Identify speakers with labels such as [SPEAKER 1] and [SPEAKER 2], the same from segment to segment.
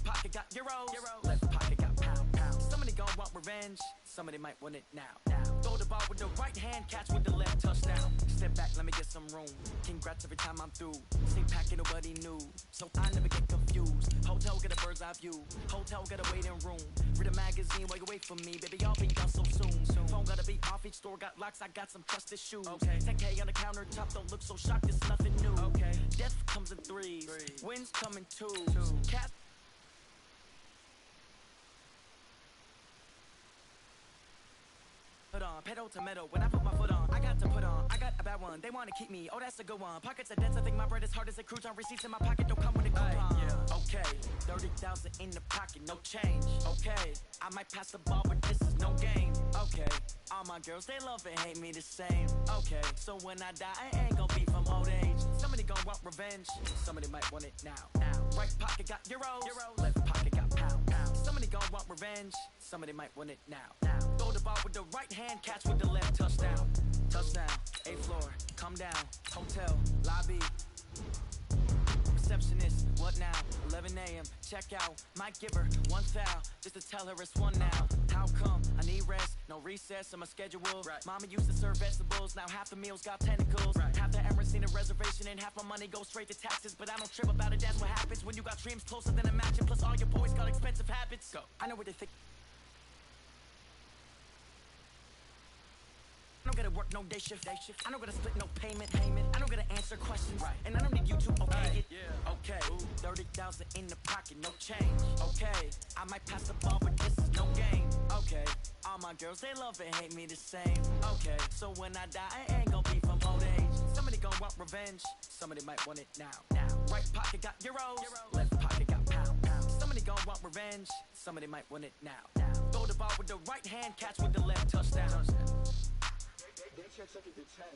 [SPEAKER 1] pocket got euros, left pocket got pound. Somebody gon' want revenge, somebody might want it now. Throw the ball with the right hand, catch with the left, touchdown. Step back, let me get some room. Congrats every time I'm through. Same packet, nobody knew, so I never get confused. Hotel get a bird's eye view, hotel get a waiting room. Read a magazine while you wait for me, baby, I'll be done so soon. Phone gotta be off, each store got locks, I got some trusted shoes. 10K on the countertop, don't look so shocked, it's nothing new. Death comes in threes, wins come in twos. Cat put on, pedal to metal, when I put my foot on, I got to put on, I got a bad one, they wanna keep me, oh that's a good one, pockets are dense, I think my bread is hard as a crouton, receipts in my pocket don't come with a coupon, okay, 30,000 in the pocket, no change, okay, I might pass the ball, but this is no game, okay, all my girls, they love and hate me the same, okay, so when I die, I ain't gon' be from old age, somebody gon' want revenge, somebody might want it now, right pocket got euros, left pocket got pound, somebody gon' want revenge, somebody might want it now, throw the ball with the right hand, catch with the left, touchdown, 8th floor, come down, hotel, lobby, receptionist, what now, 11 a.m., check out, might give her one foul, just to tell her it's one now, how come, I need rest, no recess in my schedule, mama used to serve vegetables, now half the meals got tentacles, half the Emirates need a reservation, and half my money goes straight to taxes, but I don't trip about it, that's what happens, when you got dreams closer than a mansion, plus all your boys got expensive habits, I know what they think. I don't gotta work no day shift. I don't gotta split no payment. I don't gotta answer questions. And I don't need you to okay it. Okay, 30,000 in the pocket, no change. Okay, I might pass the ball, but this is no game. Okay, all my girls, they love and hate me the same. Okay, so when I die, I ain't gon' be from old age. Somebody gon' want revenge, somebody might want it now. Right pocket got euros, left pocket got pound. Somebody gon' want revenge, somebody might want it now. Throw the ball with the right hand, catch with the left, touchdown.
[SPEAKER 2] They check second to 10.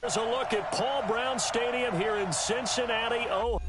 [SPEAKER 3] Here's a look at Paul Brown Stadium here in Cincinnati. Oh.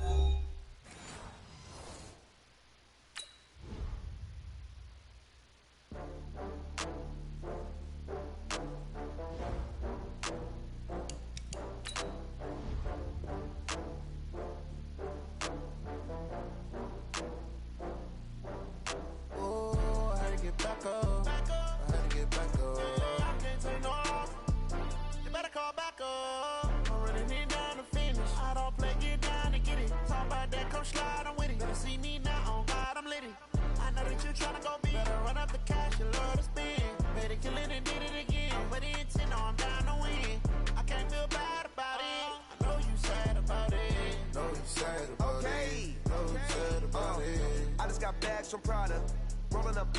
[SPEAKER 4] From Prada, rolling up.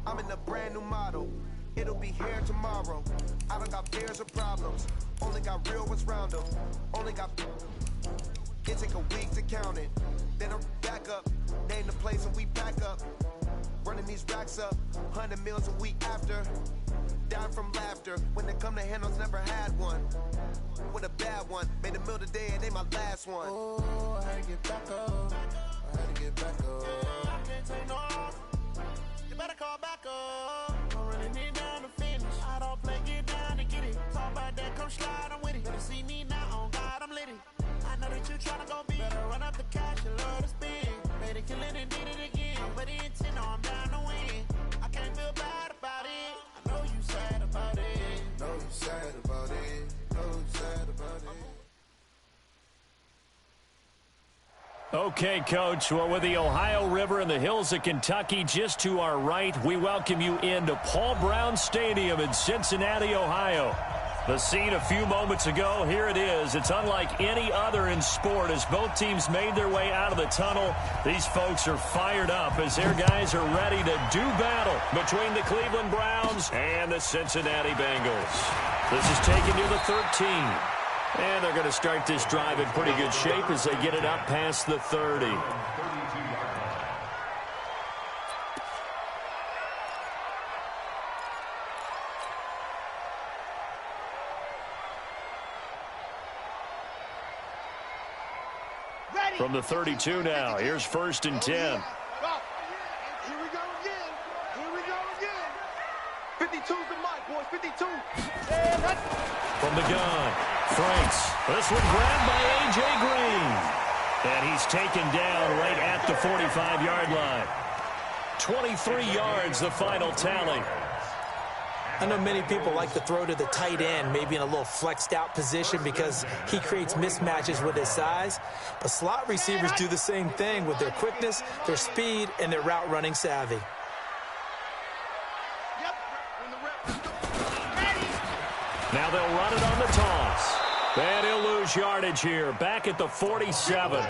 [SPEAKER 4] I'm in a brand new model. It'll be here tomorrow. I don't got fears or problems. Only got real ones round them. Only got. It take a week to count it. Then I'm back up. Name the place and we pack up. Running these racks up. 100 meals a week after. Dying from laughter. When they come to handles, never had one. With a bad one. Made a meal today and they my last one.
[SPEAKER 5] Oh, I had to get back up. I had to get back up. I can't take no off. You better call back up. I'm running it down to finish. I don't play, get down and get it. Talk about that, come slide, I'm with it. Better see me now, on God, I'm lit it. I know that you tryna go big. Better run up the cash, you love to spend. Made it, kill it, and did it again. But the intent, no, I'm down to win. I can't feel bad about it. I know you sad about it.
[SPEAKER 4] Know you sad about it. Know you sad about it.
[SPEAKER 3] Okay, Coach. Well, with the Ohio River and the hills of Kentucky just to our right, we welcome you into Paul Brown Stadium in Cincinnati, Ohio. The scene a few moments ago, here it is. It's unlike any other in sport as both teams made their way out of the tunnel. These folks are fired up as their guys are ready to do battle between the Cleveland Browns and the Cincinnati Bengals. This is taken near the 13. And they're going to start this drive in pretty good shape as they get it up past the 30. From the 32 now, here's 1st and 10.
[SPEAKER 2] Here we go again. Here we go again. 52's the mic, boys. 52.
[SPEAKER 3] From the gun, Franks. This one grabbed by A.J. Green. And he's taken down right at the 45-yard line. 23 yards, the final tally.
[SPEAKER 6] I know many people like to throw to the tight end, maybe in a little flexed out position because he creates mismatches with his size. But slot receivers do the same thing with their quickness, their speed, and their route running savvy.
[SPEAKER 3] Now they'll run it on the toss. And he'll lose yardage here. Back at the 47.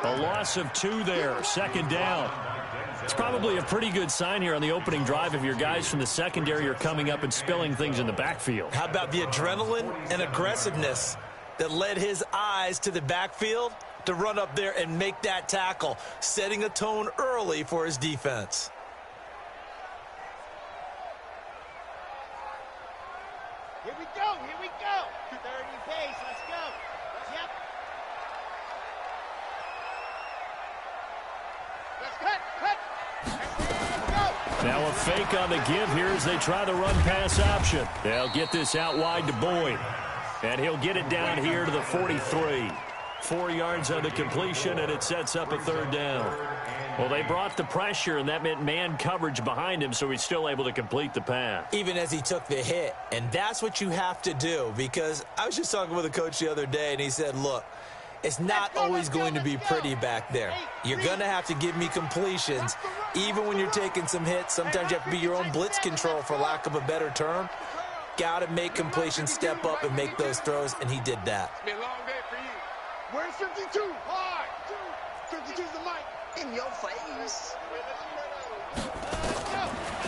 [SPEAKER 3] A loss of 2 there. 2nd down. It's probably a pretty good sign here on the opening drive if your guys from the secondary are coming up and spilling things in the backfield.
[SPEAKER 6] How about the adrenaline and aggressiveness that led his eyes to the backfield to run up there and make that tackle, setting a tone early for his defense.
[SPEAKER 2] Here we go. Here we go. 30 pace. Let's go. Yep. Let's cut.
[SPEAKER 3] Now a fake on the give here as they try the run-pass option. They'll get this out wide to Boyd. And he'll get it down here to the 43. 4 yards on the completion, and it sets up a 3rd down. Well, they brought the pressure, and that meant man coverage behind him, so he's still able to complete the pass.
[SPEAKER 6] Even as he took the hit. And that's what you have to do, because I was just talking with a coach the other day, and he said, look, it's not always going to be pretty back there. You're going to have to give me completions. Even when you're taking some hits, sometimes you have to be your own blitz control, for lack of a better term. Got to make completions, step up, and make those throws, and he did that.
[SPEAKER 2] It's been a long day for you. Where's 52? Hard. 52's the mic. In your face.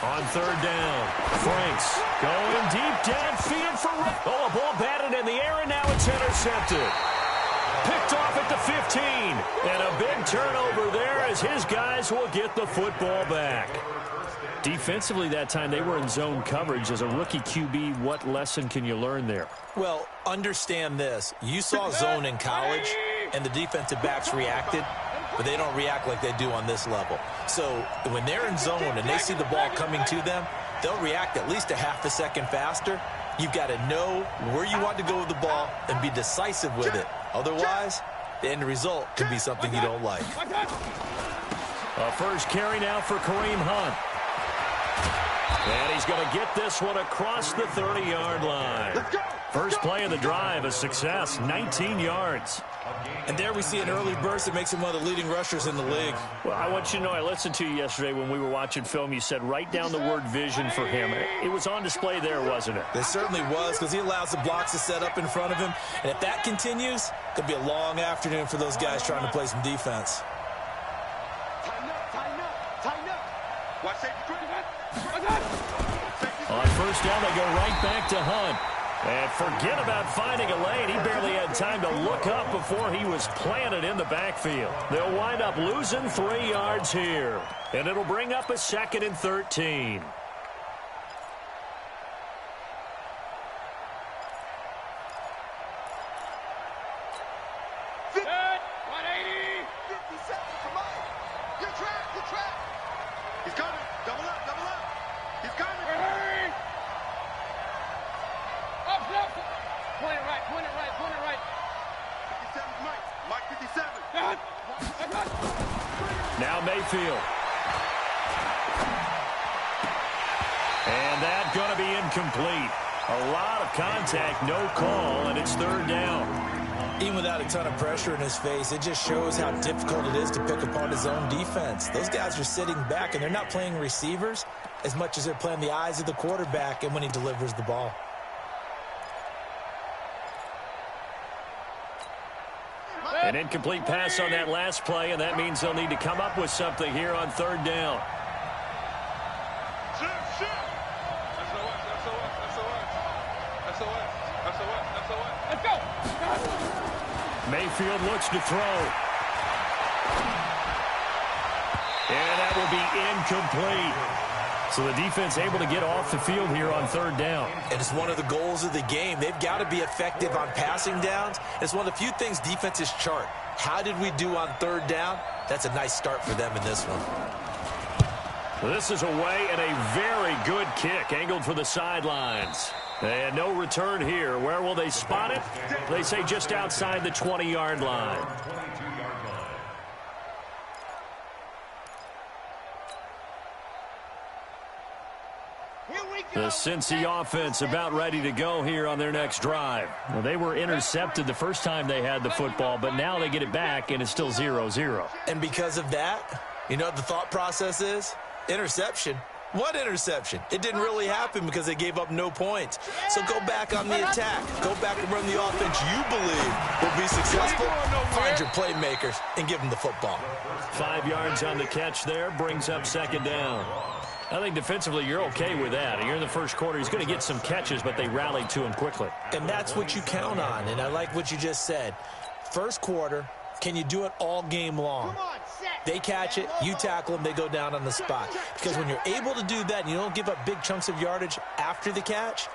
[SPEAKER 3] On 3rd down, Franks going deep downfield for... Oh, a ball batted in the air, and now it's intercepted. Picked off at the 15. And a big turnover there as his guys will get the football back. Defensively that time, they were in zone coverage. As a rookie QB, what lesson can you learn there?
[SPEAKER 6] Well, understand this. You saw zone in college, and the defensive backs reacted, but they don't react like they do on this level. So when they're in zone and they see the ball coming to them, they'll react at least a half a second faster. You've got to know where you want to go with the ball and be decisive with it. Otherwise, the end result can be something you don't like.
[SPEAKER 3] A first carry now for Kareem Hunt. And he's going to get this one across the 30-yard line. First play of the drive, a success, 19 yards.
[SPEAKER 6] And there we see an early burst that makes him one of the leading rushers in the league.
[SPEAKER 3] Well, I want you to know, I listened to you yesterday when we were watching film. You said write down the word vision for him. It was on display there, wasn't it?
[SPEAKER 6] It certainly was, because he allows the blocks to set up in front of him. And if that continues, it could be a long afternoon for those guys trying to play some defense.
[SPEAKER 2] Tighten up. Watch safety.
[SPEAKER 3] On first down, they go right back to Hunt. And forget about finding a lane. He barely had time to look up before he was planted in the backfield. They'll wind up losing 3 yards here. And it'll bring up a 2nd and 13.
[SPEAKER 2] He's coming. Double up. He's coming. Up. Point it right. 57, Mike 57.
[SPEAKER 3] Now Mayfield. And that's going to be incomplete. A lot of contact, no call, and it's 3rd down.
[SPEAKER 6] Even without a ton of pressure in his face, it just shows how difficult it is to pick apart his own defense. Those guys are sitting back, and they're not playing receivers as much as they're playing the eyes of the quarterback and when he delivers the ball.
[SPEAKER 3] An incomplete pass on that last play, and that means they'll need to come up with something here on third down.
[SPEAKER 2] Let's go.
[SPEAKER 3] Mayfield looks to throw. And that will be incomplete. So the defense able to get off the field here on third down.
[SPEAKER 6] And it's one of the goals of the game. They've got to be effective on passing downs. It's one of the few things defenses chart. How did we do on third down? That's a nice start for them in this one.
[SPEAKER 3] This is away and a very good kick angled for the sidelines. And no return here. Where will they spot it? They say just outside the 20-yard line. The Cincy offense about ready to go here on their next drive. Well, they were intercepted the first time they had the football, but now they get it back, and it's still 0-0.
[SPEAKER 6] And because of that, you know what the thought process is? Interception. What interception? It didn't really happen because they gave up no points. So go back on the attack. Go back and run the offense you believe will be successful. Find your playmakers and give them the football.
[SPEAKER 3] 5 yards on the catch there, brings up second down. I think defensively you're okay with that. You're in the first quarter. He's going to get some catches, but they rallied to him quickly.
[SPEAKER 6] And that's what you count on, and I like what you just said. First quarter, can you do it all game long? They catch it, you tackle them, they go down on the spot. Because when you're able to do that and you don't give up big chunks of yardage after the catch,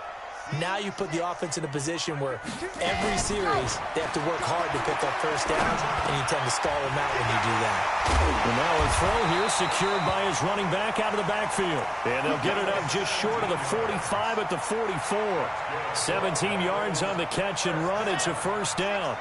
[SPEAKER 6] now you put the offense in a position where every series they have to work hard to pick up first downs, and you tend to stall them out when you do that.
[SPEAKER 3] And now a throw here secured by his running back out of the backfield. And they'll get it up just short of the 45 at the 44. 17 yards on the catch and run. It's a first down.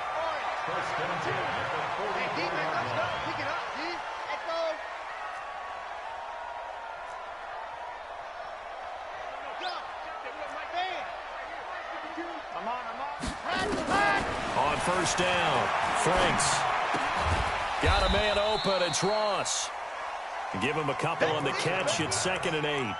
[SPEAKER 3] On first down, Franks got a man open. It's Ross. Give him a couple on the catch. It's 2nd and 8.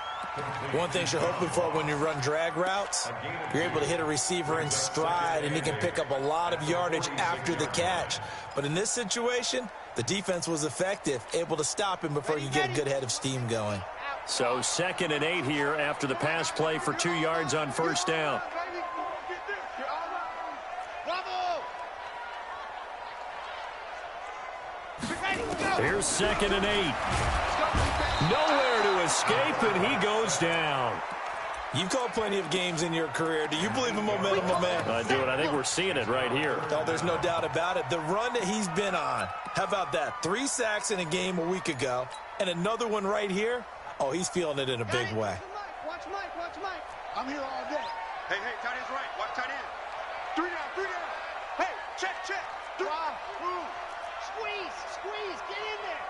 [SPEAKER 6] One thing you're hoping for when you run drag routes, you're able to hit a receiver in stride, and he can pick up a lot of yardage after the catch. But in this situation, the defense was effective, able to stop him before you get a good head of steam going.
[SPEAKER 3] So 2nd and 8 here after the pass play for 2 yards on first down. Here's 2nd and 8. Nowhere to escape, and he goes down.
[SPEAKER 6] You've called plenty of games in your career. Do you believe in momentum, my man?
[SPEAKER 3] I do, and I think we're seeing it right here.
[SPEAKER 6] Oh, there's no doubt about it. The run that he's been on, how about that? 3 sacks in a game a week ago, and another one right here. Oh, he's feeling it in a big way.
[SPEAKER 2] Watch Mike. I'm here all day. Hey, tight end's right. Watch tight end. 3 down. Hey, check. Squeeze, get in there.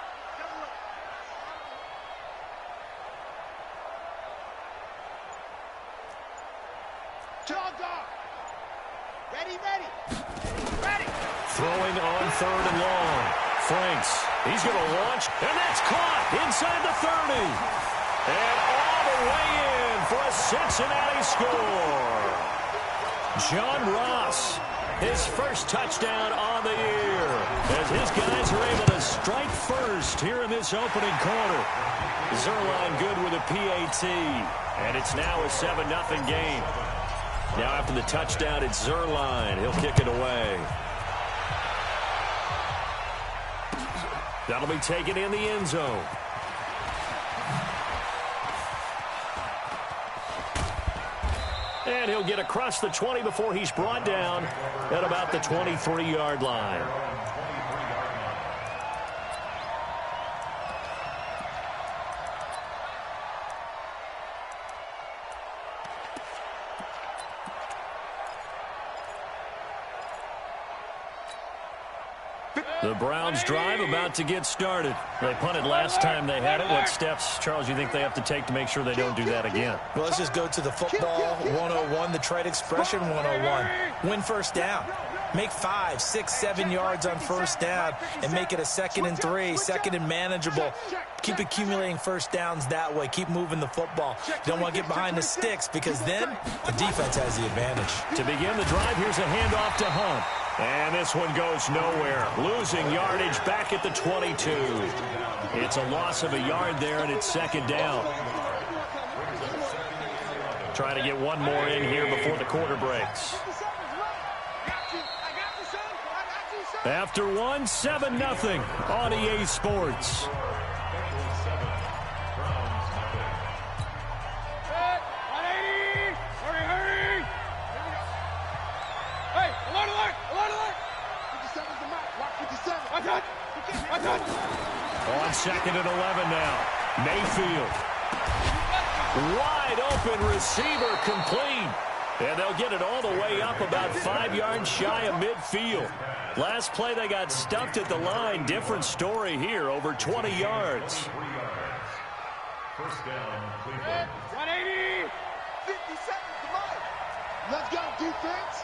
[SPEAKER 2] Dog. Ready.
[SPEAKER 3] Throwing on 3rd and long. Franks, he's going to launch, and that's caught inside the 30. And all the way in for a Cincinnati score. John Ross, his first touchdown on the year, as his guys are able to strike first here in this opening quarter. Zerline good with a PAT, and it's now a 7-0 game. Now after the touchdown, it's Zerline. He'll kick it away. That'll be taken in the end zone. And he'll get across the 20 before he's brought down at about the 23-yard line. The Browns drive about to get started. They punted last time they had it. What steps, Charles, you think they have to take to make sure they don't do that again?
[SPEAKER 6] Well, let's just go to the football 101, the trade expression 101. Win first down. Make 5, 6, 7 yards on first down and make it a 2nd and 3, 2nd and manageable. Keep accumulating first downs that way. Keep moving the football. You don't want to get behind the sticks because then the defense has the advantage.
[SPEAKER 3] To begin the drive, here's a handoff to Hunt. And this one goes nowhere. Losing yardage back at the 22. It's a loss of a yard there, and it's 2nd down. Trying to get one more in here before the quarter breaks. After one, 7-0 on EA Sports. On 2nd and 11 now. Mayfield. Wide open receiver complete. And they'll get it all the way up about 5 yards shy of midfield. Last play they got stuffed at the line. Different story here, over 20 yards.
[SPEAKER 2] First down, Cleveland. 180. 50 seconds to mark. Let's go, defense.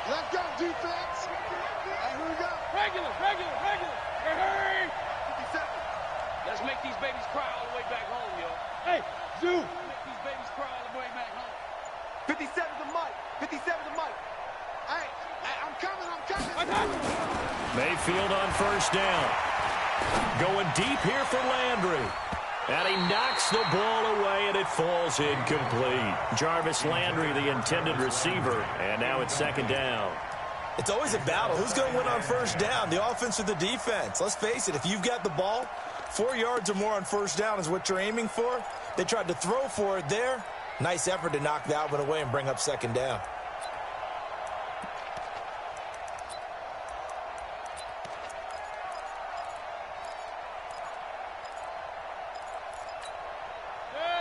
[SPEAKER 2] Let's go, defense. Hey, here we go. Regular. Hurry. 50 seconds.
[SPEAKER 7] Let's make these babies cry all the way back home, yo.
[SPEAKER 2] Hey, Zoo.
[SPEAKER 7] Make these babies cry all the way back home.
[SPEAKER 2] 57 to Mike. 57 to Mike. Hey, I'm coming.
[SPEAKER 3] Mayfield on first down. Going deep here for Landry. And he knocks the ball away, and it falls incomplete. Jarvis Landry, the intended receiver, and now it's 2nd down.
[SPEAKER 6] It's always a battle. Who's going to win on first down, the offense or the defense? Let's face it, if you've got the ball, 4 yards or more on first down is what you're aiming for. They tried to throw for it there. Nice effort to knock that one away and bring up 2nd down.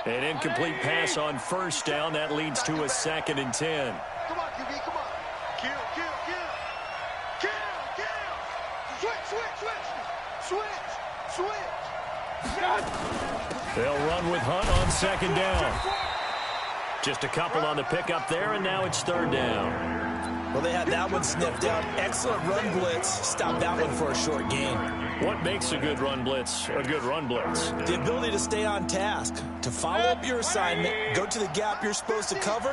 [SPEAKER 3] An incomplete pass on first down. That leads to a 2nd and 10.
[SPEAKER 2] Come on, QB, come on. Kill. Switch.
[SPEAKER 3] They'll run with Hunt on 2nd down. Just a couple on the pickup there, and now it's 3rd down.
[SPEAKER 6] Well, they had that one sniffed out. Excellent run blitz. Stop that one for a short gain.
[SPEAKER 3] What makes a good run blitz a good run blitz?
[SPEAKER 6] The ability to stay on task, to follow up your assignment, go to the gap you're supposed to cover,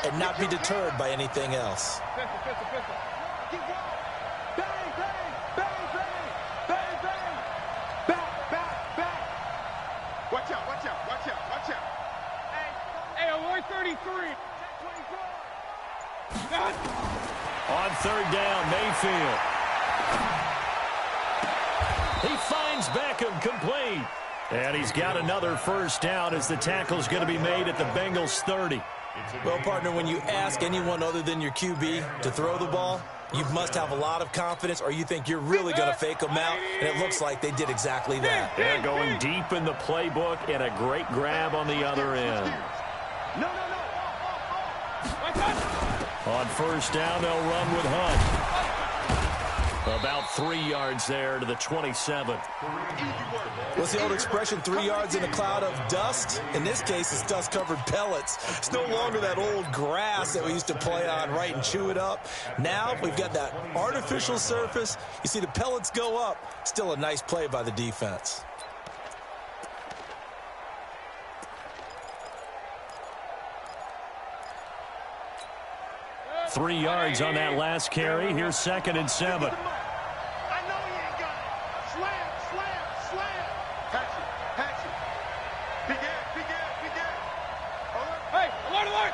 [SPEAKER 6] and not be deterred by anything else.
[SPEAKER 2] Watch out. Hey, alert 33.
[SPEAKER 3] On 3rd down, Mayfield. He finds Beckham complete. And he's got another first down as the tackle's going to be made at the Bengals 30.
[SPEAKER 6] Well, partner, when you ask anyone other than your QB to throw the ball, you must have a lot of confidence, or you think you're really going to fake them out, and it looks like they did exactly that.
[SPEAKER 3] They're going deep in the playbook, and a great grab on the other end.
[SPEAKER 2] No.
[SPEAKER 3] On first down, they'll run with Hunt. About 3 yards there to the 27.
[SPEAKER 6] What's the old expression, 3 yards in a cloud of dust? In this case, it's dust-covered pellets. It's no longer that old grass that we used to play on, right, and chew it up. Now we've got that artificial surface. You see the pellets go up. Still a nice play by the defense.
[SPEAKER 3] Three yards on that last carry. Here's 2nd and 7.
[SPEAKER 2] I know he ain't got it. Slam. Patch it. Big air. Hey, alert.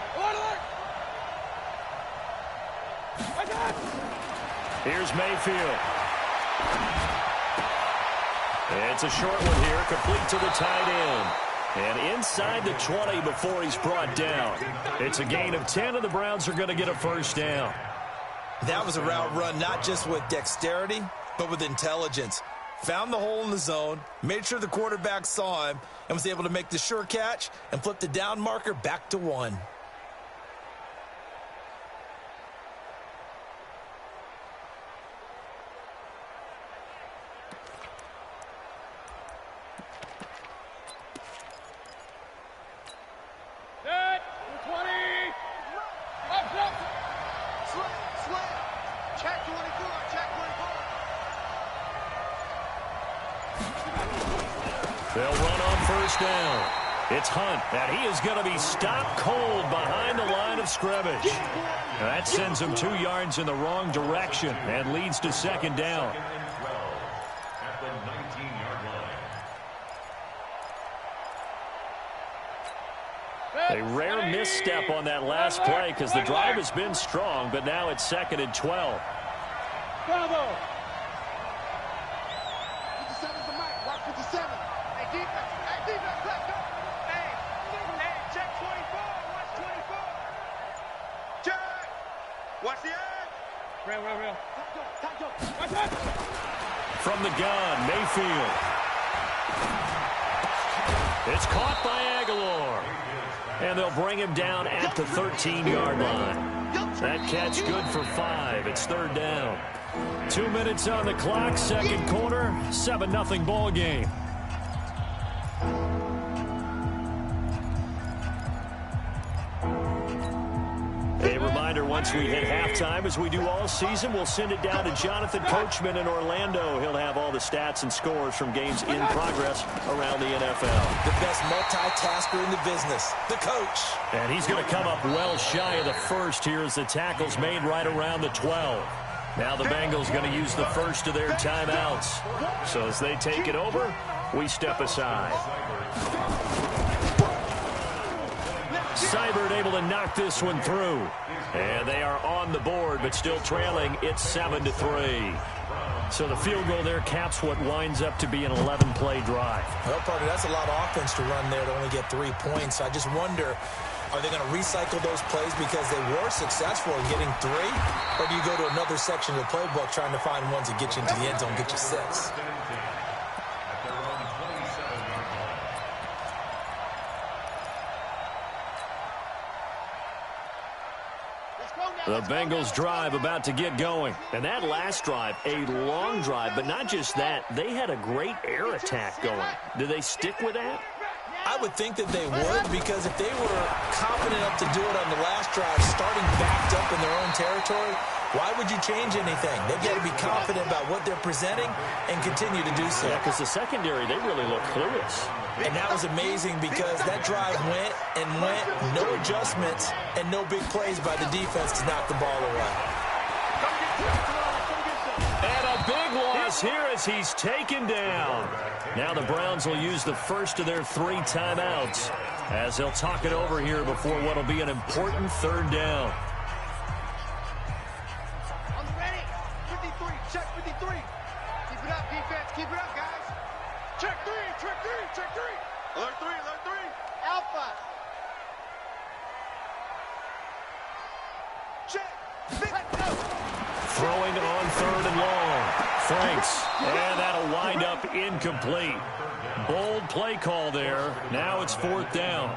[SPEAKER 3] Here's Mayfield. It's a short one here, complete to the tight end. And inside the 20 before he's brought down. It's a gain of 10, and the Browns are going to get a first down.
[SPEAKER 6] That was a route run, not just with dexterity, but with intelligence. Found the hole in the zone, made sure the quarterback saw him, and was able to make the sure catch and flip the down marker back to 1.
[SPEAKER 2] Check
[SPEAKER 3] first down. It's Hunt, and he is going to be stopped cold behind the line of scrimmage. That sends him 2 yards in the wrong direction and leads to second down.
[SPEAKER 8] At the 19-yard line.
[SPEAKER 3] A rare misstep on that last play because the drive has been strong, but now it's 2nd and 12.
[SPEAKER 2] Bravo! 57's the mic. Watch 57. Hey, defense. Hey, defense. Let's go. Hey, check 24. Watch 24. Check. Watch the edge. Real. Top go. Watch that.
[SPEAKER 3] From the gun, Mayfield. It's caught by Aguilar. And they'll bring him down at the 13-yard line. That catch good for 5. It's 3rd down. 2 minutes on the clock, second quarter, 7-0 ball game. A reminder, once we hit halftime, as we do all season, we'll send it down to Jonathan Coachman in Orlando. He'll have all the stats and scores from games in progress around the NFL.
[SPEAKER 6] The best multitasker in the business, the coach.
[SPEAKER 3] And he's going to come up well shy of the first here as the tackle's made right around the 12. Now the Bengals going to use the first of their timeouts. So as they take it over, we step aside. Seibert able to knock this one through. And they are on the board, but still trailing. It's 7-3. So the field goal there caps what winds up to be an 11-play drive.
[SPEAKER 6] Well, partner, that's a lot of offense to run there to only get 3 points. I just wonder, are they going to recycle those plays because they were successful in getting 3? Or do you go to another section of the playbook trying to find ones that get you into the end zone, get you 6?
[SPEAKER 3] The Bengals drive about to get going. And that last drive, a long drive, but not just that, they had a great air attack going. Do they stick with that?
[SPEAKER 6] I would think that they would, because if they were confident enough to do it on the last drive, starting backed up in their own territory, why would you change anything? They've got to be confident about what they're presenting and continue to do so.
[SPEAKER 3] Yeah, because the secondary, they really look clueless.
[SPEAKER 6] And that was amazing because that drive went, no adjustments, and no big plays by the defense to knock the ball away.
[SPEAKER 3] And a big loss here as he's taken down. Now the Browns will use the first of their 3 timeouts as they'll talk it over here before what will be an important 3rd down.
[SPEAKER 2] On the ready. 53. Check 53. Keep it up, defense. Keep it up, guys. Check 3. Alert 3. Alpha. Check.
[SPEAKER 3] Throwing on 3rd and long. Franks. And that'll wind up incomplete. Bold play call there. Now it's 4th down.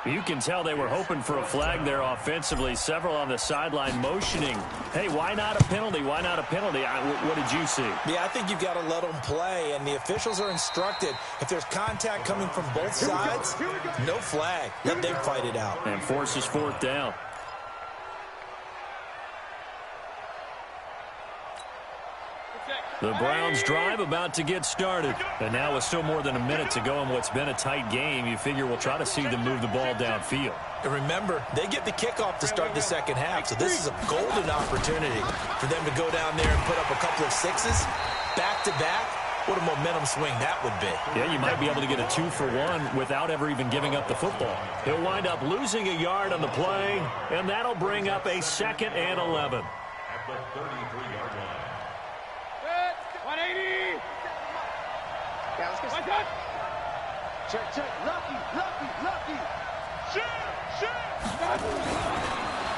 [SPEAKER 3] You can tell they were hoping for a flag there offensively. Several on the sideline motioning. Hey, why not a penalty? Why not a penalty? What did you see?
[SPEAKER 6] Yeah, I think you've got to let them play, and the officials are instructed. If there's contact coming from both sides, no flag. Let them fight it out.
[SPEAKER 3] And forces 4th down. The Browns drive about to get started. And now with still more than a minute to go in what's been a tight game, you figure we'll try to see them move the ball downfield.
[SPEAKER 6] And remember, they get the kickoff to start the second half, so this is a golden opportunity for them to go down there and put up a couple of 6s back-to-back. What a momentum swing that would be.
[SPEAKER 3] Yeah, you might be able to get a 2-for-1 without ever even giving up the football. He'll wind up losing a yard on the play, and that'll bring up a 2nd and 11.
[SPEAKER 8] At the 33-yard line.
[SPEAKER 2] 180. Yeah, let's get started. Check. Lucky. Shit.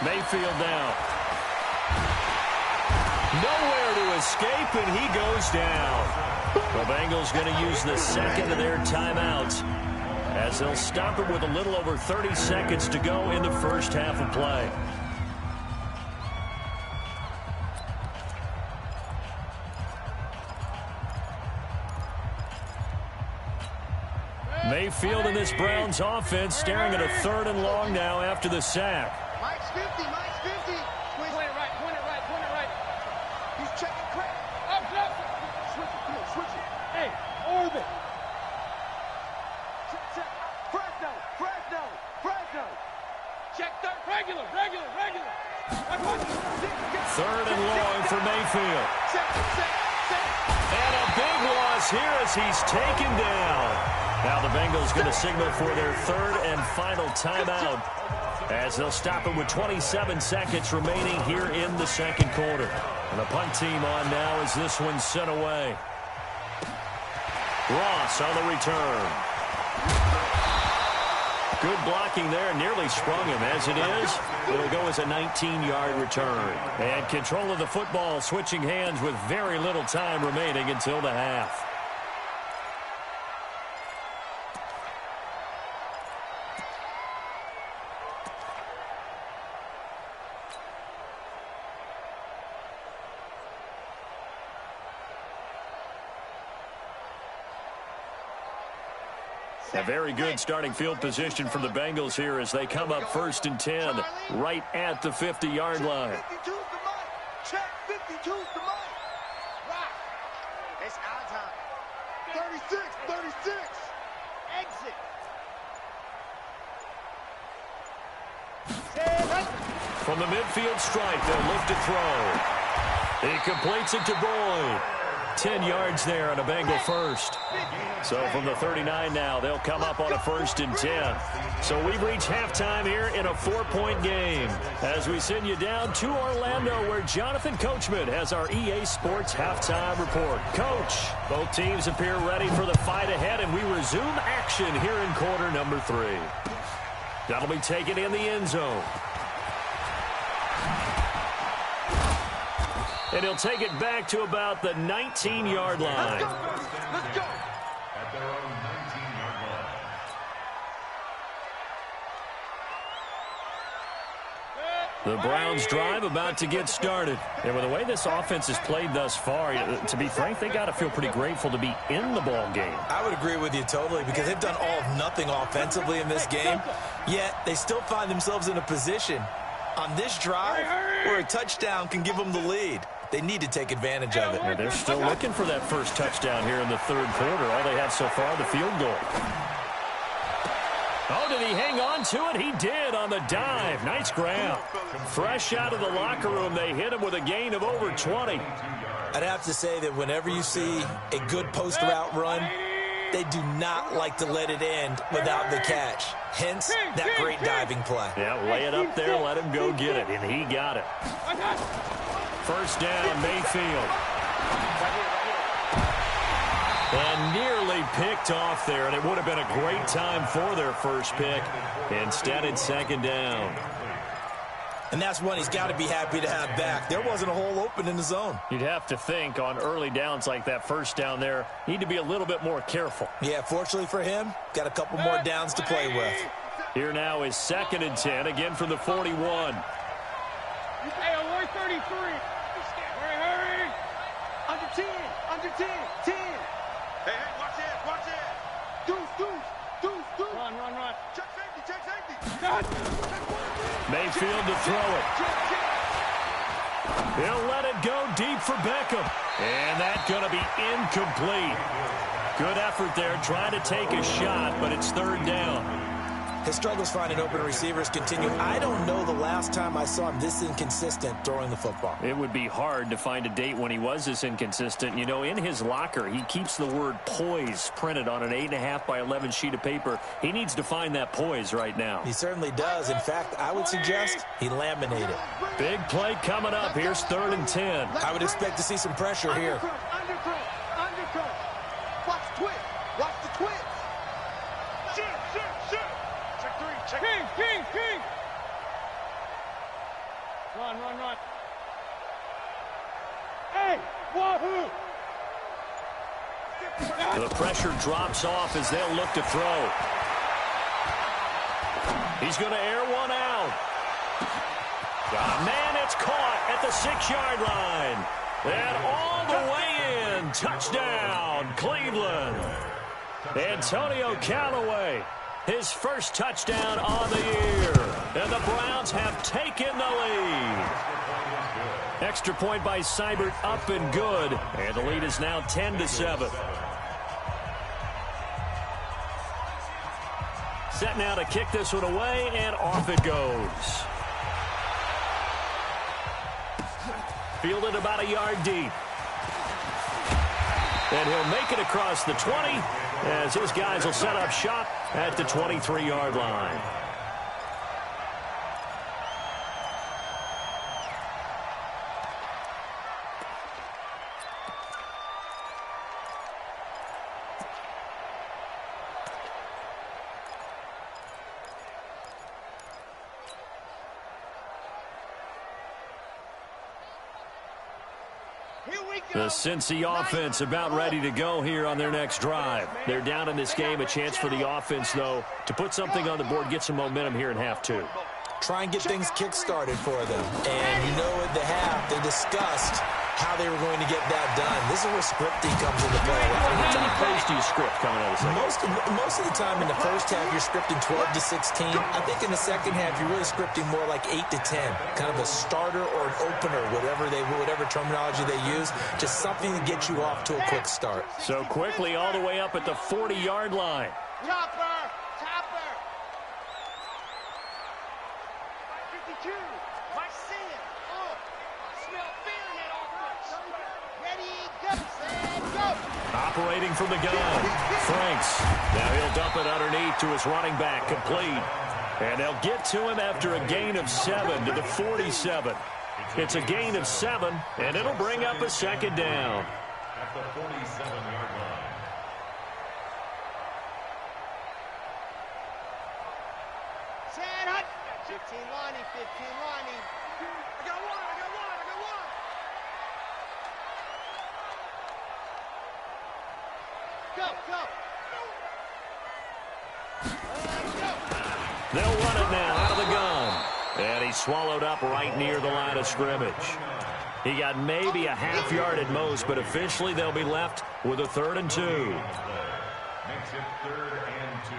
[SPEAKER 3] Mayfield down. Nowhere to escape, and he goes down. The Bengals going to use the 2nd of their timeouts as they'll stop it with a little over 30 seconds to go in the first half of play. Mayfield in this Browns offense staring at a 3rd and long now after the sack.
[SPEAKER 2] Mike's 50. Point it right. He's checking quick. Up. Switch it. Hey, orbit.
[SPEAKER 3] Third and long for Mayfield. And a big loss here as he's taken down. Now the Bengals going to signal for their third and final timeout as they'll stop it with 27 seconds remaining here in the second quarter. And the punt team on now as this one's sent away. Ross on the return. Good blocking there, nearly sprung him. As it is, it'll go as a 19-yard return. And control of the football switching hands with very little time remaining until the half. A very good starting field position for the Bengals here as they come up 1st and 10 right at the 50-yard line.
[SPEAKER 2] 52's the mic. Check 52's the mic. Rock. It's our time. 36. Exit.
[SPEAKER 3] From the midfield stripe, they'll look to throw. He completes it to Boyd. 10 yards there on a Bengal first. So from the 39 now, they'll come up on a 1st and 10. So we've reached halftime here in a 4-point game. As we send you down to Orlando, where Jonathan Coachman has our EA Sports halftime report. Coach, both teams appear ready for the fight ahead, and we resume action here in quarter number 3. That'll be taken in the end zone. And he'll take it back to about the 19-yard line.
[SPEAKER 2] Let's go.
[SPEAKER 8] At their own 19-yard line.
[SPEAKER 3] The Browns drive about to get started. And with the way this offense has played thus far, to be frank, they got to feel pretty grateful to be in the ball game.
[SPEAKER 6] I would agree with you totally because they've done all of nothing offensively in this game, yet they still find themselves in a position on this drive where a touchdown can give them the lead. They need to take advantage of it.
[SPEAKER 3] Yeah, they're still looking for that first touchdown here in the third quarter. All they have so far, the field goal. Oh, did he hang on to it? He did on the dive. Nice grab. Fresh out of the locker room, they hit him with a gain of over 20.
[SPEAKER 6] I'd have to say that whenever you see a good post route run, they do not like to let it end without the catch. Hence, that great diving play.
[SPEAKER 3] Yeah, lay it up there, let him go get it, and he got it. First down, Mayfield. And nearly picked off there, and it would have been a great time for their first pick. Instead, it's second down.
[SPEAKER 6] And that's one he's got to be happy to have back. There wasn't a hole open in the zone.
[SPEAKER 3] You'd have to think on early downs like that first down there, need to be a little bit more careful.
[SPEAKER 6] Yeah, fortunately for him, got a couple more downs to play with.
[SPEAKER 3] Here now is 2nd and 10, again from the 41.
[SPEAKER 7] Hey, avoid 33. Hurry.
[SPEAKER 2] Under 10. 10. Hey, watch it. Deuce.
[SPEAKER 7] Run.
[SPEAKER 2] Check safety.
[SPEAKER 3] Mayfield to throw it. He'll let it go deep for Beckham. And that's going to be incomplete. Good effort there, trying to take a shot, but it's third down.
[SPEAKER 6] His struggles finding open receivers continue. I don't know the last time I saw him this inconsistent throwing the football.
[SPEAKER 3] It would be hard to find a date when he was this inconsistent. You know, in his locker, he keeps the word poise printed on an 8.5 by 11 sheet of paper. He needs to find that poise right now.
[SPEAKER 6] He certainly does. In fact, I would suggest he laminate it.
[SPEAKER 3] Big play coming up. Here's 3rd and 10.
[SPEAKER 6] I would expect to see some pressure here.
[SPEAKER 2] Undercut. Watch the twitch. Shoot. Check 3.
[SPEAKER 7] King. Run. Hey, wahoo!
[SPEAKER 3] The pressure drops off as they'll look to throw. He's going to air one out. Man, it's caught at the 6-yard line. And all the way in. Touchdown, Cleveland. Antonio Callaway, his first touchdown on the year. And the Browns have taken the lead. Extra point by Seibert, up and good. And the lead is now 10-7. Set now to kick this one away, and off it goes. fielded about a yard deep. And he'll make it across the 20 as his guys will set up shop at the 23-yard line. The Cincy offense about ready to go here on their next drive. They're down in this game. A chance for the offense, though, to put something on the board, get some momentum here in half two.
[SPEAKER 6] Try and get things kick-started for them. And you know at the half, they discussed how they were going to get that done. This is where scripting comes into play.
[SPEAKER 3] How many plays do you script coming out of the second?
[SPEAKER 6] Most of the time in the first half, you're scripting 12 to 16. I think in the second half, you're really scripting more like 8 to 10. Kind of a starter or an opener, whatever terminology they use. Just something to get you off to a quick start.
[SPEAKER 3] So quickly all the way up at the 40-yard line.
[SPEAKER 2] Chopper! 52! My sin! Smell fear in that offense! Ready, go! Set, go!
[SPEAKER 3] Operating from the gun. Franks. Now he'll dump it underneath to his running back. Complete. And they'll get to him after a gain of 7 to the 47. It's a gain of 7, and it'll bring up a second down.
[SPEAKER 8] At the 47-yard line.
[SPEAKER 2] Set, hut! 15 Lonnie, 15 Lonnie. I got one! Go!
[SPEAKER 3] They'll run it now out of the gun. And he's swallowed up right near the line of scrimmage. He got maybe a half yard at most, but officially they'll be left with a 3rd and 2.
[SPEAKER 8] Makes it 3rd and 2.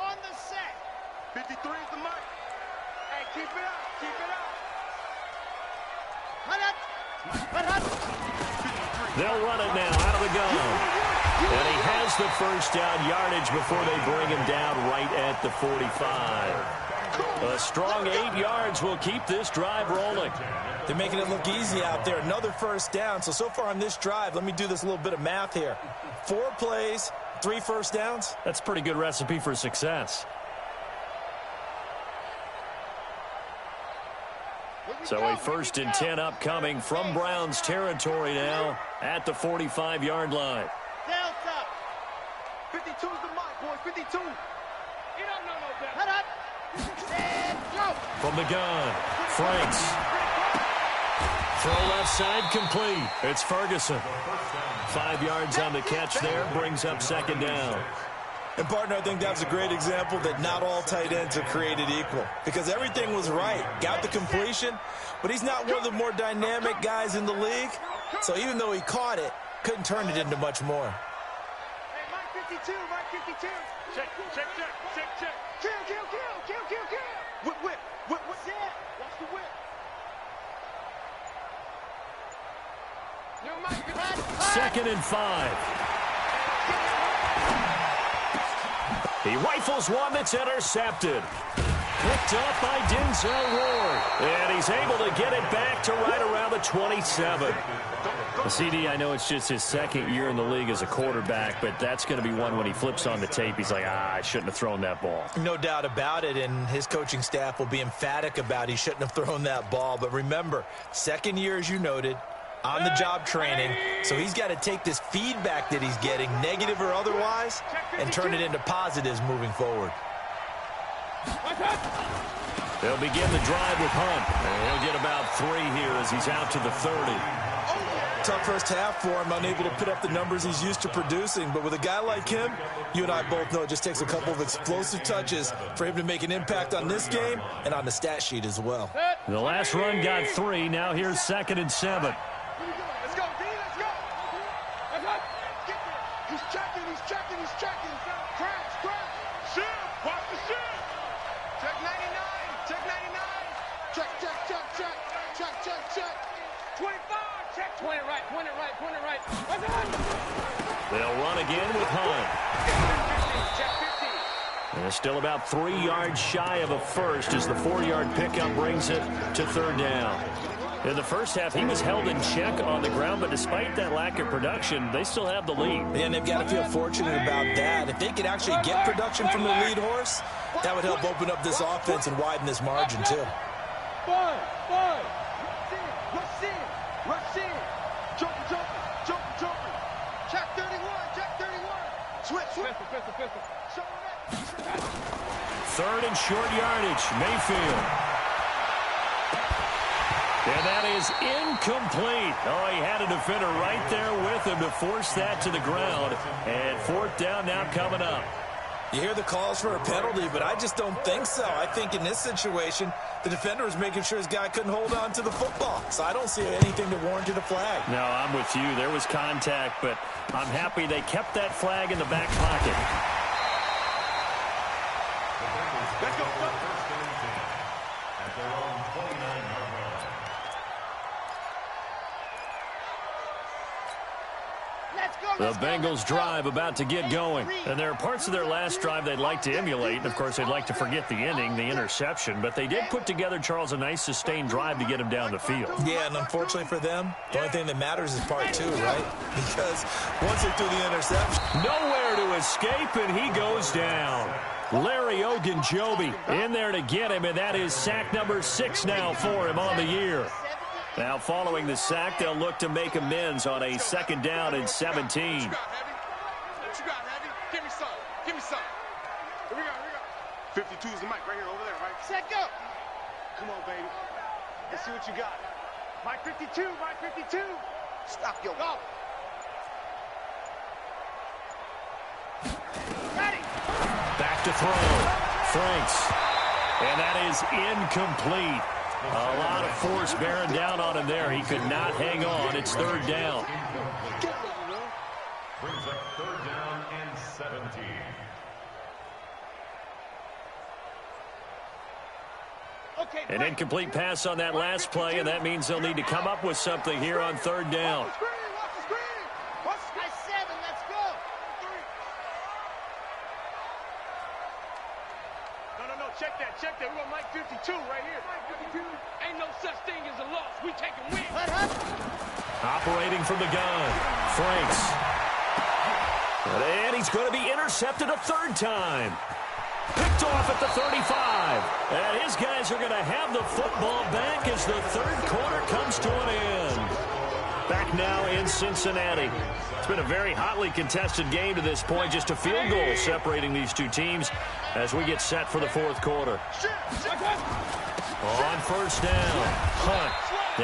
[SPEAKER 2] On the set. 53 is the mark. Hey, keep it up.
[SPEAKER 3] They'll run it now out of the gun. And he has the first down yardage before they bring him down right at the 45. A strong 8 yards will keep this drive rolling.
[SPEAKER 6] They're making it look easy out there. Another first down. So far on this drive, let me do this little bit of math here. 4 plays, 3 first downs.
[SPEAKER 3] That's a pretty good recipe for success. So a 1st and 10 upcoming from Browns territory now at the 45-yard line.
[SPEAKER 2] Delta. 52 is the mark, boys. 52. You don't know no better. Head up. And go.
[SPEAKER 3] From the gun, Franks. Throw left side complete. It's Ferguson. 5 yards on the catch there. Brings up second down.
[SPEAKER 6] And, partner, I think that's a great example that not all tight ends are created equal. Because everything was right. Got the completion, but he's not one of the more dynamic guys in the league. So even though he caught it, couldn't turn it into much more.
[SPEAKER 2] Hey, Mike 52, Mike 52. Check. Kill. Whip. Set. Watch the whip. New Mike.
[SPEAKER 3] 2nd and 5. He rifles one that's intercepted. Picked up by Denzel Ward. And he's able to get it back to right around the 27. CD, I know it's just his 2nd year in the league as a quarterback, but that's going to be one when he flips on the tape, he's like, I shouldn't have thrown that ball.
[SPEAKER 6] No doubt about it, and his coaching staff will be emphatic about he shouldn't have thrown that ball. But remember, 2nd year, as you noted, on-the-job training, so he's got to take this feedback that he's getting, negative or otherwise, and turn it into positives moving forward.
[SPEAKER 3] They'll begin the drive with Hunt, and he'll get about 3 here as he's out to the 30.
[SPEAKER 6] Tough first half for him, unable to put up the numbers he's used to producing, but with a guy like him, you and I both know it just takes a couple of explosive touches for him to make an impact on this game and on the stat sheet as well.
[SPEAKER 3] The last run got 3, now here's 2nd and 7.
[SPEAKER 2] Let's go, D, let's go. Get there. He's checking. Crash. Shift. Watch the shift. Check 99. Check. 25. Check. Point it right.
[SPEAKER 3] They'll run again with Hunt.
[SPEAKER 2] Check 50.
[SPEAKER 3] And still about 3 yards shy of a first as the 4-yard pickup brings it to third down. In the first half, he was held in check on the ground, but despite that lack of production, they still have the lead.
[SPEAKER 6] And they've got to feel fortunate about that. If they could actually get production from the lead horse, that would help open up this offense and widen this margin, too.
[SPEAKER 2] Five. Rush in. Jumping. Check 31. Switch. Pistol.
[SPEAKER 3] Third and short yardage, Mayfield. And that is incomplete. Oh, he had a defender right there with him to force that to the ground. And fourth down now coming up.
[SPEAKER 6] You hear the calls for a penalty, but I just don't think so. I think in this situation, the defender was making sure his guy couldn't hold on to the football. So I don't see anything that warranted a flag.
[SPEAKER 3] No, I'm with you. There was contact, but I'm happy they kept that flag in the back pocket.
[SPEAKER 8] Let's go. First and 10 at their own 29-yard line.
[SPEAKER 3] The Bengals drive about to get going. And there are parts of their last drive they'd like to emulate. And, of course, they'd like to forget the ending, the interception. But they did put together, Charles, a nice sustained drive to get him down the field.
[SPEAKER 6] Yeah, and unfortunately for them, the only thing that matters is part 2, right? Because once they threw the interception.
[SPEAKER 3] Nowhere to escape, and he goes down. Larry Ogunjobi in there to get him, and that is sack number 6 now for him on the year. Now following the sack, they'll look to make amends on a 2nd down and 17.
[SPEAKER 2] What you got, Heavy? Give me some. Here we go. 52 is the mic right here, over there, right? Set, go. Come on, baby. Let's see what you got. Mike 52. Stop, yo. Go. Ready.
[SPEAKER 3] Back to throw. Franks. And that is incomplete. A lot of force bearing down on him there. He could not hang on. It's 3rd down.
[SPEAKER 8] Brings up 3rd down and 17.
[SPEAKER 3] An incomplete pass on that last play, and that means they'll need to come up with something here on 3rd down.
[SPEAKER 2] Check that. We got Mike 52 right here. Ain't no such thing as a loss. We take a win.
[SPEAKER 3] Operating from the gun, Franks. And he's going to be intercepted a 3rd time. Picked off at the 35. And his guys are going to have the football back as the 3rd quarter comes to an end. Back now in Cincinnati. It's been a very hotly contested game to this point. Just a field goal separating these two teams as we get set for the 4th quarter. On 1st down, Hunt.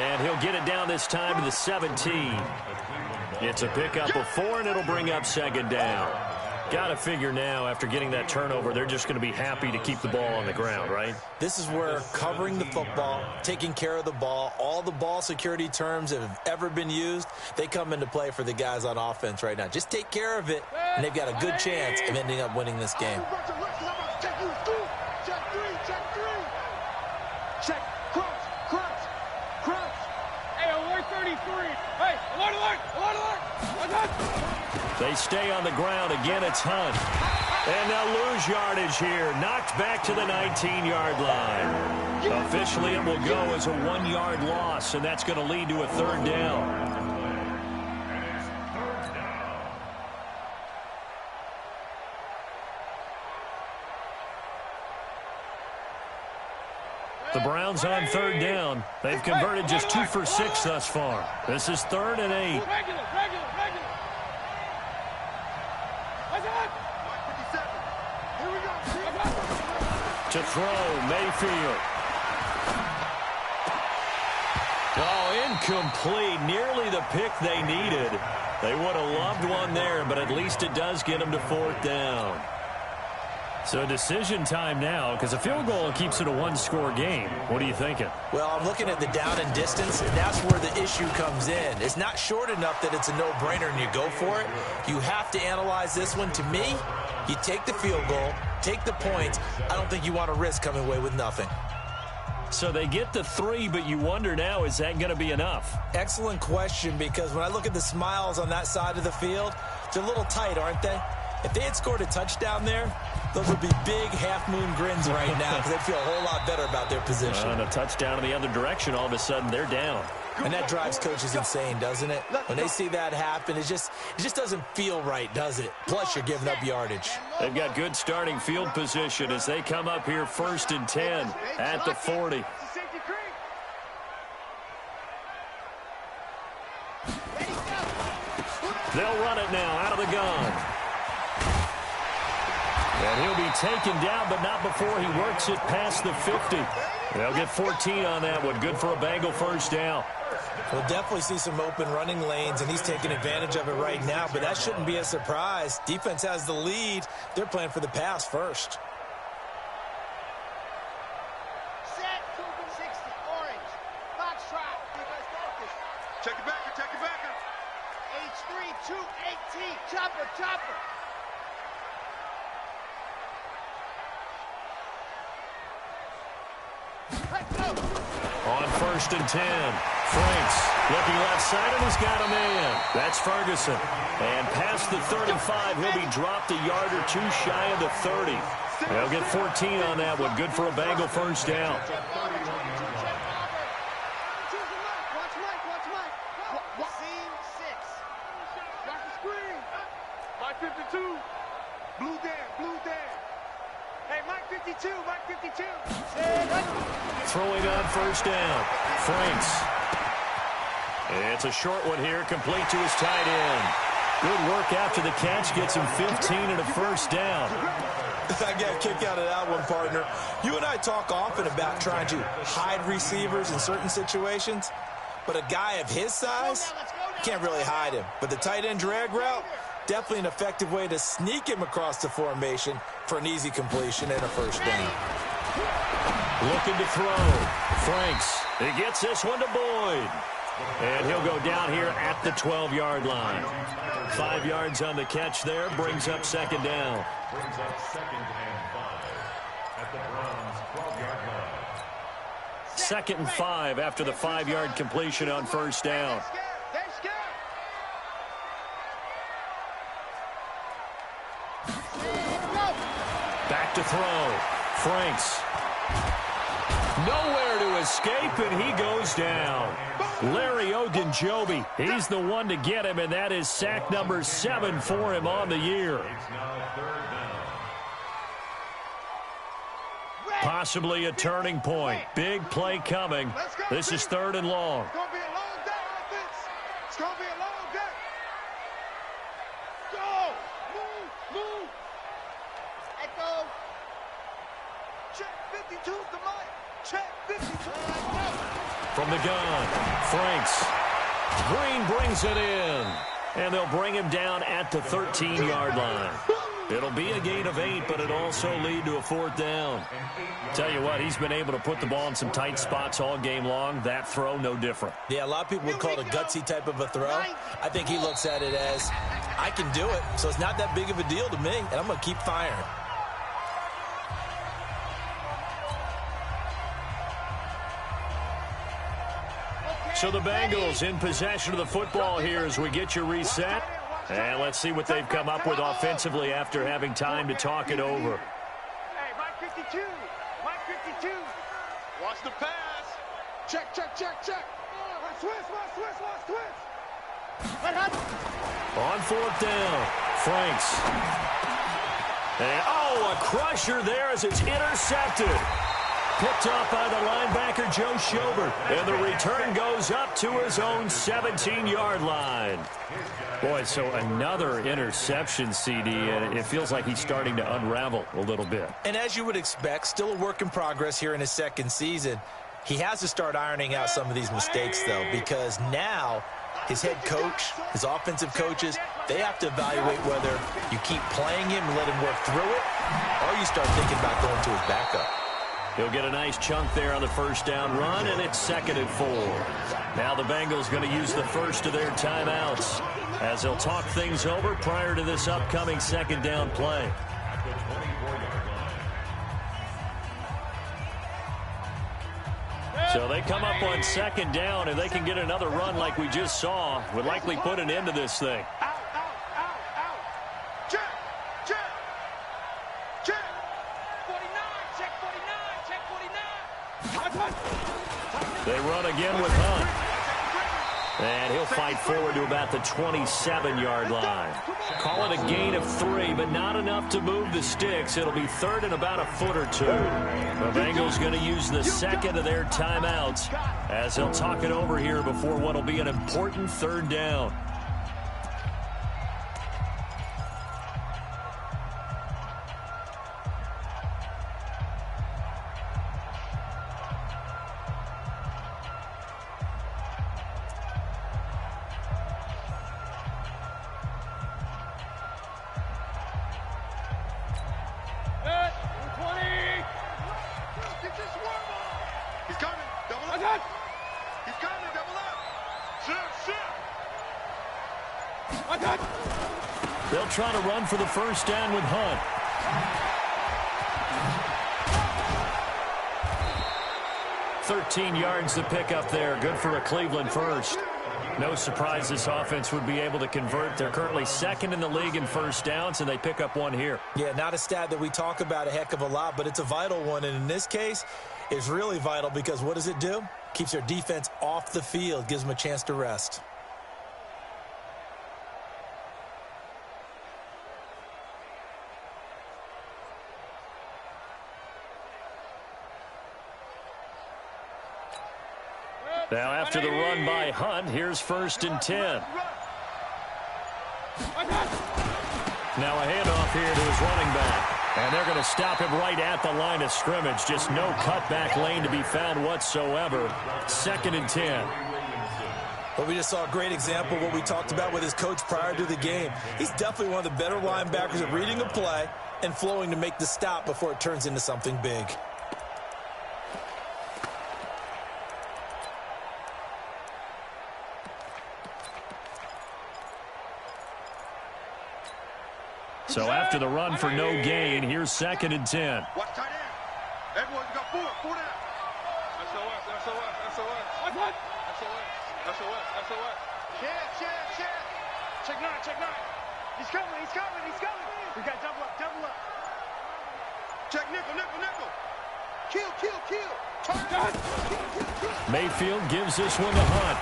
[SPEAKER 3] And he'll get it down this time to the 17. It's a pickup of 4, and it'll bring up 2nd down. Got to figure now, after getting that turnover, they're just going to be happy to keep the ball on the ground, right?
[SPEAKER 6] This is where covering the football, taking care of the ball, all the ball security terms that have ever been used, they come into play for the guys on offense right now. Just take care of it, and they've got a good chance of ending up winning this game.
[SPEAKER 2] Check, crunch. Hey, alert 33. Hey, alert.
[SPEAKER 3] They stay on the ground. Again, it's Hunt. And they'll lose yardage here. Knocked back to the 19-yard line. Officially, it will go as a 1-yard loss, and that's going to lead to a 3rd down. The Browns on 3rd down. They've converted just 2 for 6 thus far. This is 3rd and 8.
[SPEAKER 2] Regular. Here we go.
[SPEAKER 3] To throw, Mayfield. Oh, incomplete. Nearly the pick they needed. They would have loved one there, but at least it does get them to 4th down. So decision time now, because a field goal keeps it a 1-score game. What are you thinking?
[SPEAKER 6] Well, I'm looking at the down and distance, and that's where the issue comes in. It's not short enough that it's a no-brainer and you go for it. You have to analyze this one. To me, you take the field goal, take the points. I don't think you want to risk coming away with nothing.
[SPEAKER 3] So they get the 3, but you wonder now, is that going to be enough?
[SPEAKER 6] Excellent question, because when I look at the smiles on that side of the field, they're a little tight, aren't they? If they had scored a touchdown there, those would be big half-moon grins right now because they'd feel a whole lot better about their position.
[SPEAKER 3] And a touchdown in the other direction, all of a sudden they're down.
[SPEAKER 6] And that drives coaches insane, doesn't it? When they see that happen, it just doesn't feel right, does it? Plus, you're giving up yardage.
[SPEAKER 3] They've got good starting field position as they come up here 1st and 10 at the 40. They'll run it now out of the gun. And he'll be taken down, but not before he works it past the 50. They'll get 14 on that one. Good for a Bengal first down.
[SPEAKER 6] We'll definitely see some open running lanes, and he's taking advantage of it right now, but that shouldn't be a surprise. Defense has the lead. They're playing for the pass first.
[SPEAKER 2] Set, 60, orange, box trap.
[SPEAKER 7] Check it back, check it back.
[SPEAKER 2] H3, 218, chopper, chopper. Let's go.
[SPEAKER 3] On 1st and 10, Franks looking left side, and he's got a man. That's Ferguson. And past the 35, he'll be dropped a yard or two shy of the 30. They'll get 14 on that one. Good for a Bengal first down.
[SPEAKER 7] Mike 52. Blue Dan. Hey, Mike 52, Mike 52.
[SPEAKER 3] Throwing on first down, Franks. It's a short one here, complete to his tight end. Good work after the catch, gets him 15 and a first down.
[SPEAKER 6] I got a kick out of that one, partner. You and I talk often about trying to hide receivers in certain situations, but a guy of his size, you can't really hide him. But the tight end drag route, definitely an effective way to sneak him across the formation for an easy completion and a first down.
[SPEAKER 3] Looking to throw. Franks. He gets this one to Boyd. And he'll go down here at the 12-yard line. 5 yards on the catch there. Brings up second down.
[SPEAKER 8] Brings up 2nd and 5 at the Browns' 12-yard line.
[SPEAKER 3] 2nd and 5 after the 5-yard completion on first down. Back to throw. Franks. Nowhere to escape, and he goes down. Larry Ogunjobi, he's the one to get him, and that is sack number 7 for him on the year.
[SPEAKER 8] It's now 3rd down.
[SPEAKER 3] Possibly a turning point. Big play coming. This is 3rd and long.
[SPEAKER 2] It's going to be a long day, offense. It's going to be a long day. Go. Move. Let go. Check 52 to Mike. Check 52.
[SPEAKER 3] From the gun, Franks. Green brings it in. And they'll bring him down at the 13-yard line. It'll be a gain of 8, but it'll also lead to a 4th down. Tell you what, he's been able to put the ball in some tight spots all game long. That throw, no different.
[SPEAKER 6] Yeah, a lot of people would call it a gutsy type of a throw. I think he looks at it as, I can do it, so it's not that big of a deal to me, and I'm going to keep firing.
[SPEAKER 3] So the Bengals in possession of the football here as we get you reset. And let's see what they've come up with offensively after having time to talk it over.
[SPEAKER 7] Hey, Mike 52. Mike 52. Watch the pass.
[SPEAKER 2] Check. Watch twist. What happened?
[SPEAKER 3] On 4th down, Franks. And, a crusher there as it's intercepted. Picked up by the linebacker, Joe Schobert. And the return goes up to his own 17-yard line. Boy, so another interception, CD, and it feels like he's starting to unravel a little bit.
[SPEAKER 6] And as you would expect, still a work in progress here in his 2nd season. He has to start ironing out some of these mistakes, though, because now his head coach, his offensive coaches, they have to evaluate whether you keep playing him and let him work through it, or you start thinking about going to his backup.
[SPEAKER 3] He'll get a nice chunk there on the first down run, and it's 2nd and 4. Now the Bengals going to use the first of their timeouts as they'll talk things over prior to this upcoming 2nd down play. So they come up on 2nd down, and they can get another run like we just saw. Would likely put an end to this thing.
[SPEAKER 2] Out. Check.
[SPEAKER 3] They run again with Hunt. And he'll fight forward to about the 27-yard line. Call it a gain of 3, but not enough to move the sticks. It'll be third and about a foot or 2. The Bengals going to use the second of their timeouts as they'll talk it over here before what will be an important third down. They'll try to run for the first down with Hunt. "13 yards to pick up there. Good for a Cleveland first. No surprise this offense would be able to convert. They're currently second in the league in first downs, and they pick up one here.
[SPEAKER 6] Yeah, not a stat that we talk about a heck of a lot, but it's a vital one. And in this case, it's really vital because what does it do? Keeps their defense off the field, gives them a chance to rest.
[SPEAKER 3] Now after the run by Hunt, here's 1st and 10. Now a handoff here to his running back. And they're going to stop him right at the line of scrimmage. Just no cutback lane to be found whatsoever. 2nd and 10.
[SPEAKER 6] Well, we just saw a great example of what we talked about with his coach prior to the game. He's definitely one of the better linebackers at reading a play and flowing to make the stop before it turns into something big.
[SPEAKER 3] So after the run for no gain, here's 2nd and 10.
[SPEAKER 2] Watch tight end. Everyone's got 4 down. SOS. Share. Check 9. He's coming. We got double up. Check nickel. Kill. Kill.
[SPEAKER 3] Mayfield gives this one to Hunt.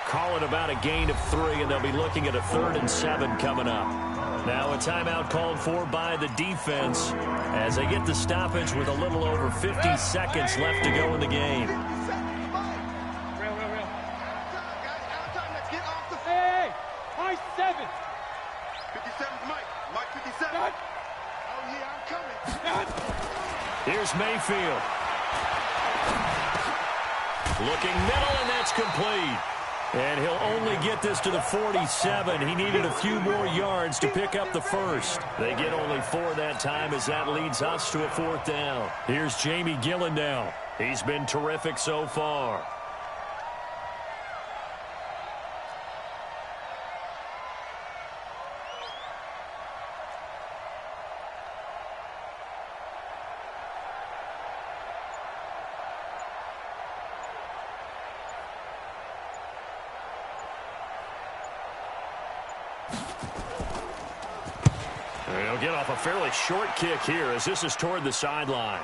[SPEAKER 3] Call it about a gain of 3, and they'll be looking at a 3rd and 7 coming up. Now a timeout called for by the defense as they get the stoppage with a little over 50 seconds left to go in the game.
[SPEAKER 2] Real. Let's get off the... Hey! High 7! 57's Mike 57. Oh, yeah, I'm coming.
[SPEAKER 3] Here's Mayfield. Looking middle, and that's complete. And he'll only get this to the 47. He needed a few more yards to pick up the first. They get only 4 that time as that leads us to a 4th down. Here's Jamie Gillen now. He's been terrific so far. He'll get off a fairly short kick here as this is toward the sideline.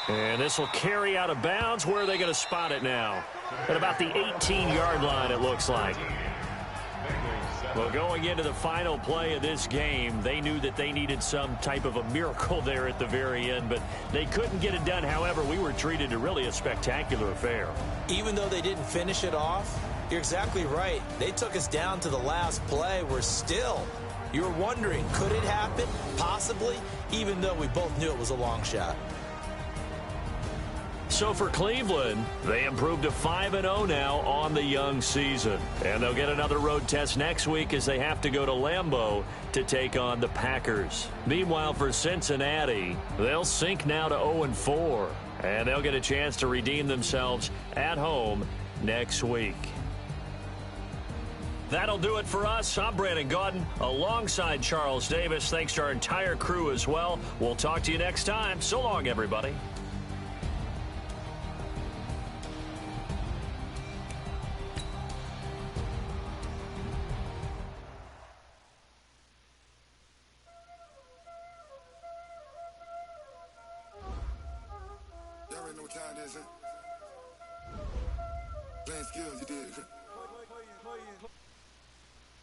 [SPEAKER 3] And this will carry out of bounds. Where are they going to spot it now? At about the 18-yard line, it looks like. Well, going into the final play of this game, they knew that they needed some type of a miracle there at the very end, but they couldn't get it done. However, we were treated to really a spectacular affair.
[SPEAKER 6] Even though they didn't finish it off, you're exactly right. They took us down to the last play. We're still... You're wondering, could it happen? Possibly, even though we both knew it was a long shot.
[SPEAKER 3] So for Cleveland, they improved to 5-0 now on the young season. And they'll get another road test next week as they have to go to Lambeau to take on the Packers. Meanwhile, for Cincinnati, they'll sink now to 0-4. And they'll get a chance to redeem themselves at home next week. That'll do it for us. I'm Brandon Gaudin alongside Charles Davis. Thanks to our entire crew as well. We'll talk to you next time. So long, everybody.
[SPEAKER 5] There
[SPEAKER 2] what I'm saying? Playing skills, you did.